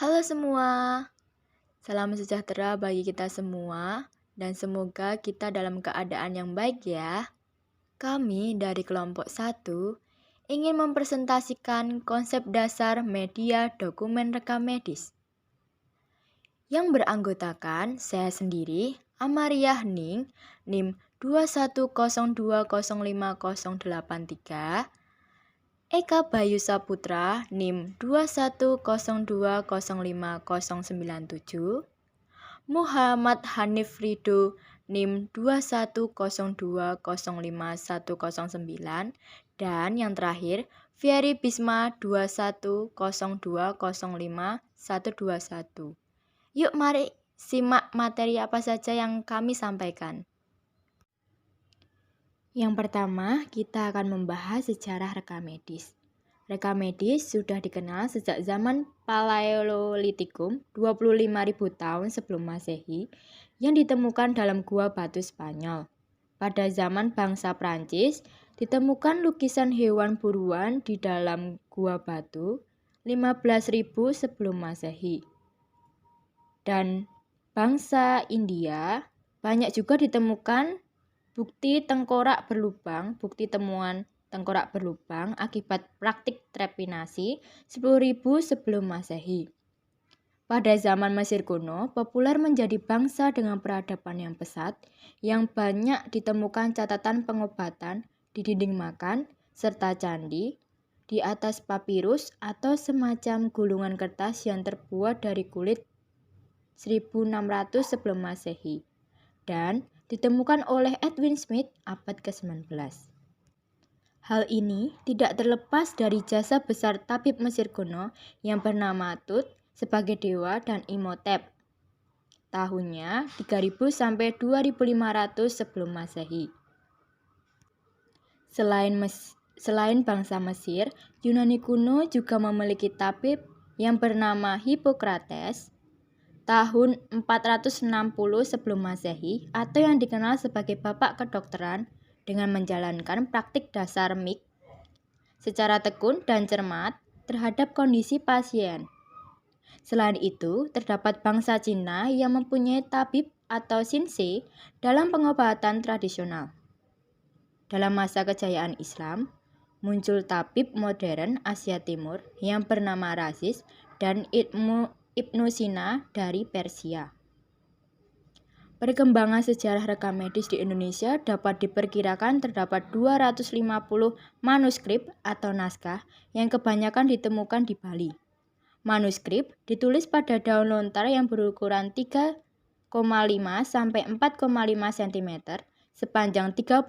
Halo semua, salam sejahtera bagi kita semua dan semoga kita dalam keadaan yang baik ya. Kami dari kelompok 1 ingin mempresentasikan konsep dasar media dokumen rekam medis yang beranggotakan saya sendiri, Amaria Hening, NIM 210205083, Eka Bayu Saputra, NIM 210205097, Muhammad Hanif Ridho, NIM 210205109, dan yang terakhir, Fieri Bisma 210205121. Yuk mari simak materi apa saja yang kami sampaikan. Yang pertama, kita akan membahas sejarah rekam medis. Rekam medis sudah dikenal sejak zaman Paleolitikum 25.000 tahun sebelum Masehi yang ditemukan dalam gua batu Spanyol. Pada zaman bangsa Prancis, ditemukan lukisan hewan buruan di dalam gua batu 15.000 sebelum Masehi. Dan bangsa India banyak juga ditemukan bukti temuan tengkorak berlubang akibat praktik trepinasi 10.000 sebelum Masehi. Pada zaman Mesir kuno, populer menjadi bangsa dengan peradaban yang pesat, yang banyak ditemukan catatan pengobatan di dinding makan, serta candi, di atas papirus atau semacam gulungan kertas yang terbuat dari kulit 1600 sebelum Masehi, dan ditemukan oleh Edwin Smith abad ke-19. Hal ini tidak terlepas dari jasa besar tabib Mesir kuno yang bernama Tut sebagai dewa dan Imhotep. Tahunnya 3000 sampai 2500 sebelum Masehi. Selain bangsa Mesir, Yunani kuno juga memiliki tabib yang bernama Hippocrates tahun 460 sebelum Masehi atau yang dikenal sebagai bapak kedokteran dengan menjalankan praktik dasar MIK secara tekun dan cermat terhadap kondisi pasien. Selain itu, terdapat bangsa Cina yang mempunyai tabib atau Shinsei dalam pengobatan tradisional. Dalam masa kejayaan Islam, muncul tabib modern Asia Timur yang bernama Rasis dan Ibnu Sina dari Persia. Perkembangan sejarah rekam medis di Indonesia dapat diperkirakan terdapat 250 manuskrip atau naskah yang kebanyakan ditemukan di Bali. Manuskrip ditulis pada daun lontar yang berukuran 3,5 sampai 4,5 cm sepanjang 35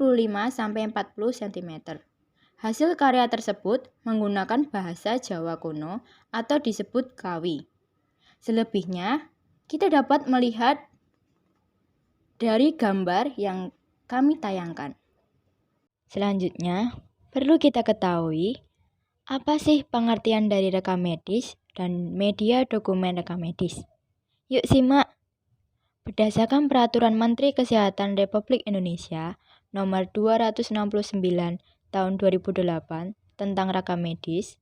sampai 40 cm. Hasil karya tersebut menggunakan bahasa Jawa kuno atau disebut Kawi. Selebihnya, kita dapat melihat dari gambar yang kami tayangkan. Selanjutnya, perlu kita ketahui apa sih pengertian dari rekam medis dan media dokumen rekam medis. Yuk simak. Berdasarkan Peraturan Menteri Kesehatan Republik Indonesia Nomor 269 Tahun 2008 tentang rekam medis,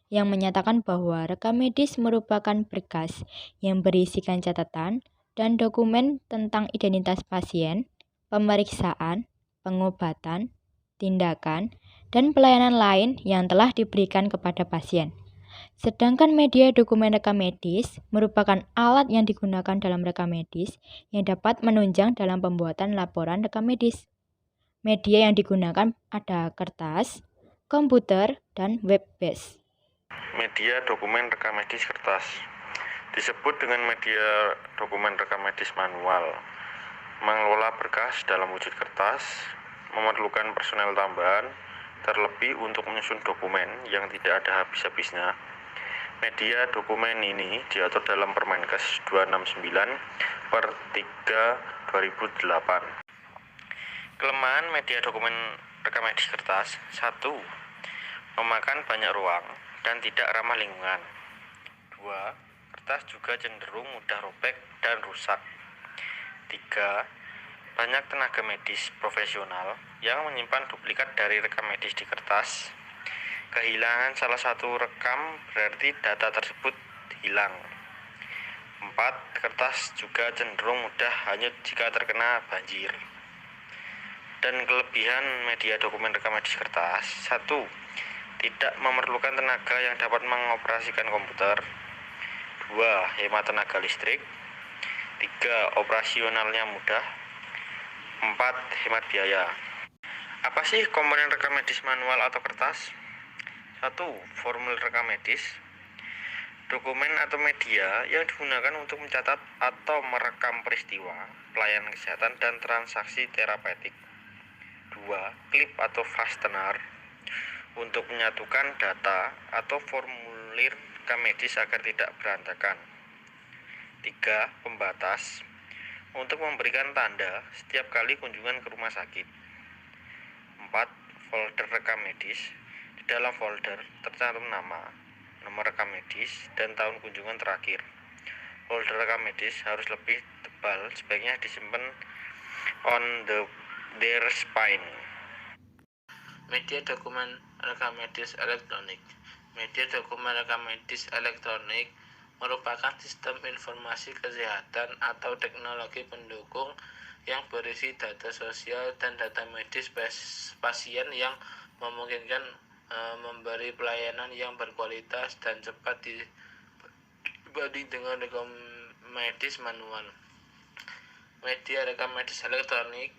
yang menyatakan bahwa rekam medis merupakan berkas yang berisikan catatan dan dokumen tentang identitas pasien, pemeriksaan, pengobatan, tindakan, dan pelayanan lain yang telah diberikan kepada pasien. Sedangkan media dokumen rekam medis merupakan alat yang digunakan dalam rekam medis yang dapat menunjang dalam pembuatan laporan rekam medis. Media yang digunakan ada kertas, komputer, dan web-based. Media dokumen rekam medis kertas disebut dengan media dokumen rekam medis manual. Mengelola berkas dalam wujud kertas memerlukan personel tambahan, terlebih untuk menyusun dokumen yang tidak ada habis-habisnya. Media dokumen ini diatur dalam Permenkes 269/3/2008. Kelemahan media dokumen rekam medis kertas: 1. Memakan banyak ruang dan tidak ramah lingkungan. 2. Kertas juga cenderung mudah robek dan rusak. 3. Banyak tenaga medis profesional yang menyimpan duplikat dari rekam medis di kertas. Kehilangan salah satu rekam berarti data tersebut hilang. 4. Kertas juga cenderung mudah hanyut jika terkena banjir. Dan kelebihan media dokumen rekam medis kertas: 1. Tidak memerlukan tenaga yang dapat mengoperasikan komputer. 2. Hemat tenaga listrik. 3. Operasionalnya mudah. 4. Hemat biaya. Apa sih komponen rekam medis manual atau kertas? 1. Formulir rekam medis. Dokumen atau media yang digunakan untuk mencatat atau merekam peristiwa, pelayanan kesehatan, dan transaksi terapeutik. 2. Klip atau fastener untuk menyatukan data atau formulir rekam medis agar tidak berantakan. 3. Pembatas untuk memberikan tanda setiap kali kunjungan ke rumah sakit. 4. Folder rekam medis. Di dalam folder tercantum nama, nomor rekam medis, dan tahun kunjungan terakhir. Folder rekam medis harus lebih tebal, sebaiknya disimpan on their spine. Media dokumen rekam medis elektronik. Media dokumen rekam medis elektronik merupakan sistem informasi kesehatan atau teknologi pendukung yang berisi data sosial dan data medis pasien yang memungkinkan memberi pelayanan yang berkualitas dan cepat dibanding dengan rekam medis manual. Media rekam medis elektronik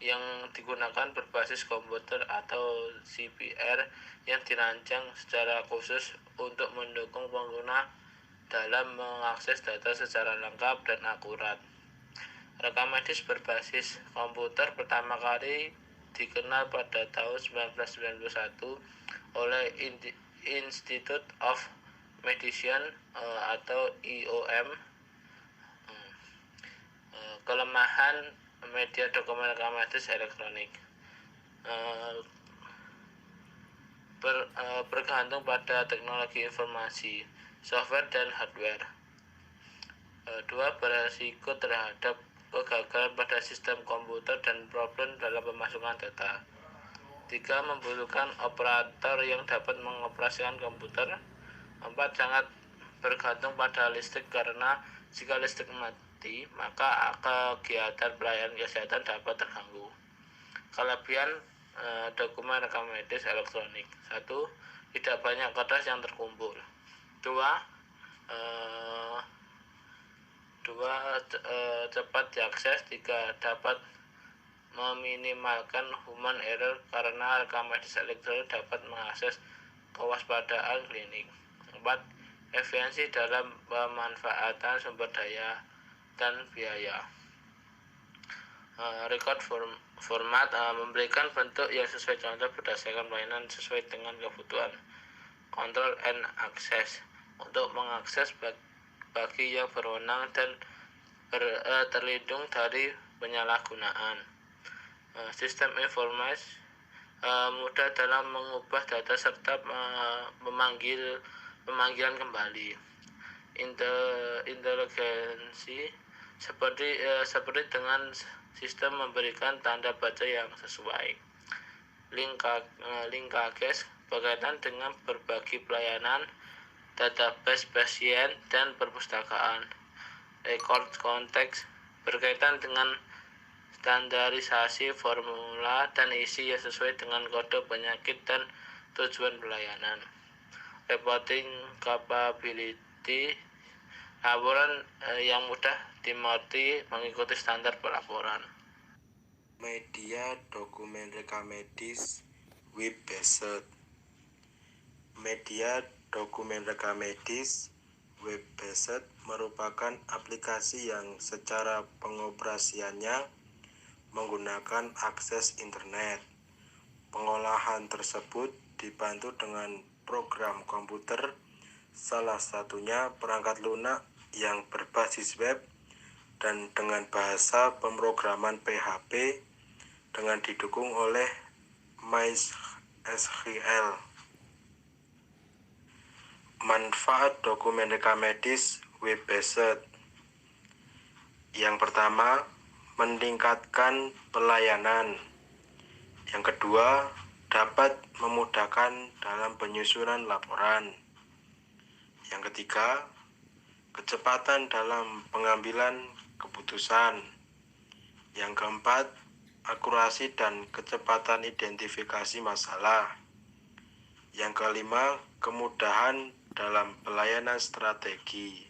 yang digunakan berbasis komputer atau CPR yang dirancang secara khusus untuk mendukung pengguna dalam mengakses data secara lengkap dan akurat. Rekam medis berbasis komputer pertama kali dikenal pada tahun 1991 oleh Institute of Medicine atau IOM. Kelemahan media dokumen rekam medis elektronik bergantung pada teknologi informasi, software, dan hardware. 2. Beresiko terhadap kegagalan pada sistem komputer dan problem dalam pemasukan data. 3. Membutuhkan operator yang dapat mengoperasikan komputer. 4. Sangat bergantung pada listrik karena jika listrik mati, maka kegiatan pelayanan kesehatan dapat terganggu. Kelebihan dokumen rekam medis elektronik: 1. Tidak banyak kertas yang terkumpul. 2. Cepat diakses. 3. Dapat meminimalkan human error karena rekam medis elektronik dapat mengakses kewaspadaan klinik. 4. Efisiensi dalam pemanfaatan sumber daya dan biaya. Record format memberikan bentuk yang sesuai contoh berdasarkan pelayanan sesuai dengan kebutuhan. Control and access untuk mengakses bagi yang berwenang dan terlindung dari penyalahgunaan. Sistem informasi mudah dalam mengubah data serta pemanggilan kembali. Inteligensi seperti dengan sistem memberikan tanda baca yang sesuai. Linkage berkaitan dengan berbagi pelayanan, database pasien, dan perpustakaan. Record konteks berkaitan dengan standarisasi formula dan isi yang sesuai dengan kode penyakit dan tujuan pelayanan. Reporting capability, laporan yang mudah dimengerti mengikuti standar pelaporan. Media dokumen rekam medis web-based. Media dokumen rekam medis web-based merupakan aplikasi yang secara pengoperasiannya menggunakan akses internet. Pengolahan tersebut dibantu dengan program komputer, salah satunya perangkat lunak yang berbasis web dan dengan bahasa pemrograman PHP dengan didukung oleh MySQL. Manfaat dokumen rekam medis web-based. Yang pertama, meningkatkan pelayanan. Yang kedua, dapat memudahkan dalam penyusunan laporan. Yang ketiga, kecepatan dalam pengambilan keputusan. Yang keempat, akurasi dan kecepatan identifikasi masalah. Yang kelima, kemudahan dalam pelayanan strategi.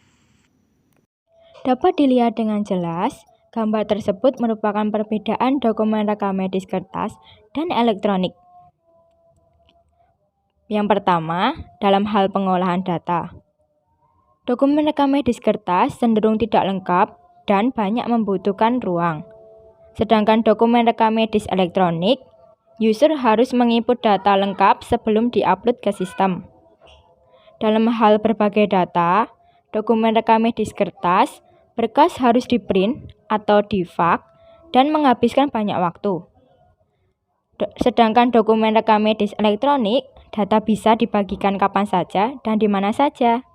Dapat dilihat dengan jelas, gambar tersebut merupakan perbedaan dokumen rekam medis kertas dan elektronik. Yang pertama, dalam hal pengolahan data. Dokumen rekam medis kertas cenderung tidak lengkap dan banyak membutuhkan ruang. Sedangkan dokumen rekam medis elektronik, user harus menginput data lengkap sebelum diupload ke sistem. Dalam hal berbagai data, dokumen rekam medis kertas, berkas harus di-print atau di-fax dan menghabiskan banyak waktu. Sedangkan dokumen rekam medis elektronik, data bisa dibagikan kapan saja dan di mana saja.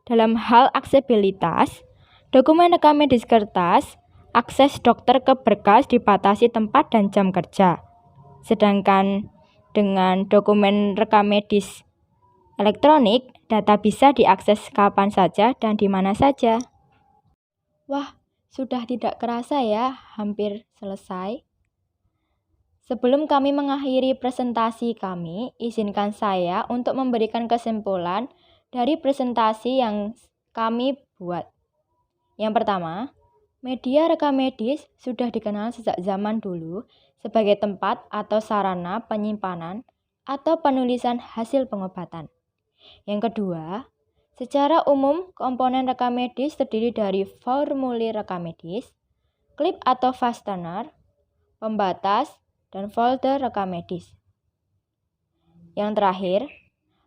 Dalam hal aksesibilitas, dokumen rekam medis kertas, akses dokter ke berkas dibatasi tempat dan jam kerja. Sedangkan dengan dokumen rekam medis elektronik, data bisa diakses kapan saja dan di mana saja. Wah, sudah tidak kerasa ya, hampir selesai. Sebelum kami mengakhiri presentasi kami, izinkan saya untuk memberikan kesimpulan dari presentasi yang kami buat. Yang pertama, media rekam medis sudah dikenal sejak zaman dulu sebagai tempat atau sarana penyimpanan atau penulisan hasil pengobatan. Yang kedua, secara umum komponen rekam medis terdiri dari formulir rekam medis, klip atau fastener, pembatas, dan folder rekam medis. Yang terakhir,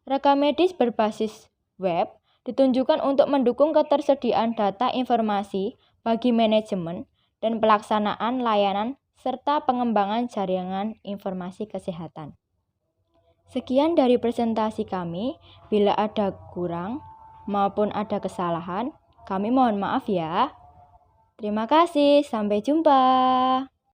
rekam medis berbasis web ditunjukkan untuk mendukung ketersediaan data informasi bagi manajemen dan pelaksanaan layanan serta pengembangan jaringan informasi kesehatan. Sekian dari presentasi kami. Bila ada kurang maupun ada kesalahan, kami mohon maaf ya. Terima kasih, sampai jumpa.